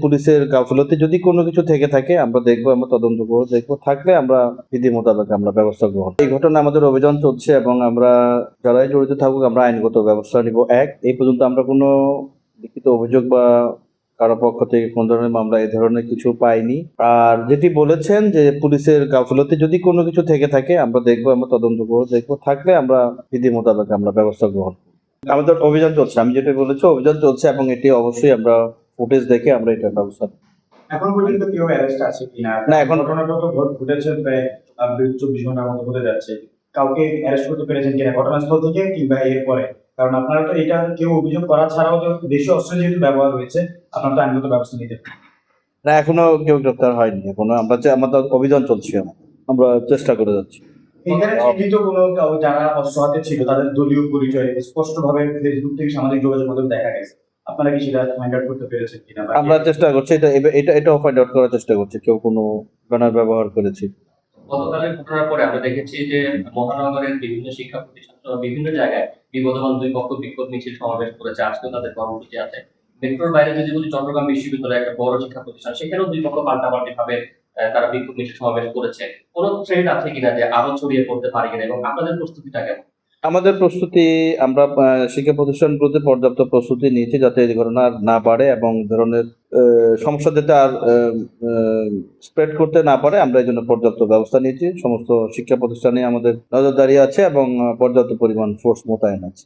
পুলিশের গাফিলতি যদি কোনো কিছু থেকে থাকে আমরা দেখবো, আমরা তদন্ত করে দেখবো, থাকলে আমরা বিধি মোতাবেক আমরা ব্যবস্থা গ্রহণ। এই ঘটনা আমাদের অভিযান চলছে এবং আমরা যারাই জড়িত থাকুক আমরা আইনগত ব্যবস্থা নিব। এই পর্যন্ত আমরা কোনো লিখিত অভিযোগ বা কারো পক্ষ থেকে কোন ধরনের মামলা এই ধরনের কিছু পাইনি। আর যেটি বলেছেন যে পুলিশের গাফিলতি যদি কোনো কিছু থেকে থাকে আমরা দেখবো, আমরা তদন্ত করে দেখবো, থাকলে আমরা বিধি মোতাবেক আমরা ব্যবস্থা গ্রহণ। আমাদের অভিযান চলছে, আমি যেটা বলেছি অভিযান চলছে এবং এটি অবশ্যই আমরা ফুটেজ দেখে আমরা এটা ব্যবস্থা। এখন পর্যন্ত কেউ অ্যারেস্ট আছে কিনা? না, এখন ঘটনাটা তো ঘটেছে প্রায় 24 ঘন্টার মতো হতে যাচ্ছে। কাউকে অ্যারেস্ট করতে পেরেছেন কিনা ঘটনাস্থল থেকে কিংবা এরপরে? কারণ আপনারা তো এটা কেউ অভিযোগ করা ছাড়াও যে দেশীয় অস্ত্র যেহেতু ব্যবহার হয়েছে আপনারা তো আইনগত ব্যবস্থা নিতে পারেন। না, এখনো কেউ গ্রেপ্তার হয়নি। এখনো আমাদের অভিযান চলছে, আমরা চেষ্টা করে যাচ্ছি। এখানে চিহ্নিত কোনো যারা অস্ত্র হাতে ছিল তাদের দলীয় পরিচয় স্পষ্টভাবে ফেসবুক থেকে সামাজিক যোগাযোগ মাধ্যমে দেখা গেছে। আপনারা কি সেটা ফাইন্ড আউট করতে পেরেছেন কিনা? আমরা চেষ্টা করছি, এটাও ফাইন্ড আউট করার চেষ্টা করছি কেউ কোনো ব্যানার ব্যবহার করেছি। গতকালের ঘটনার পরে আমরা দেখেছি যে মহানগরের বিভিন্ন শিক্ষা প্রতিষ্ঠান সহ বিভিন্ন জায়গায় বিগতকাল দুই পক্ষ বিক্ষোভ মিছিল সমাবেশ করেছে, আজকেও তাদের কর্মসূচি আছে। মেট্রোর বাইরে যদি বলি চট্টগ্রাম বিশ্ববিদ্যালয় একটা বড় শিক্ষা প্রতিষ্ঠান, সেখানেও দুই পক্ষ পাল্টাপাল্টি ভাবে তারা বিক্ষোভ মিছিল সমাবেশ করেছে। কোনো থ্রেট আছে কিনা যে আরো ছড়িয়ে পড়তে পারে কিনা, এবং আপনাদের প্রস্তুতিটা কেমন? আমাদের প্রস্তুতি, আমরা শিক্ষা প্রতিষ্ঠানগুলোতে পর্যাপ্ত প্রস্তুতি নিয়েছি যাতে এই ঘটনা আর না বাড়ে এবং ধরনের সমস্যা যাতে আর স্প্রেড করতে না পারে, আমরা এই জন্য পর্যাপ্ত ব্যবস্থা নিয়েছি। সমস্ত শিক্ষা প্রতিষ্ঠানে আমাদের নজরদারি আছে এবং পর্যাপ্ত পরিমাণ ফোর্স মোতায়েন আছে।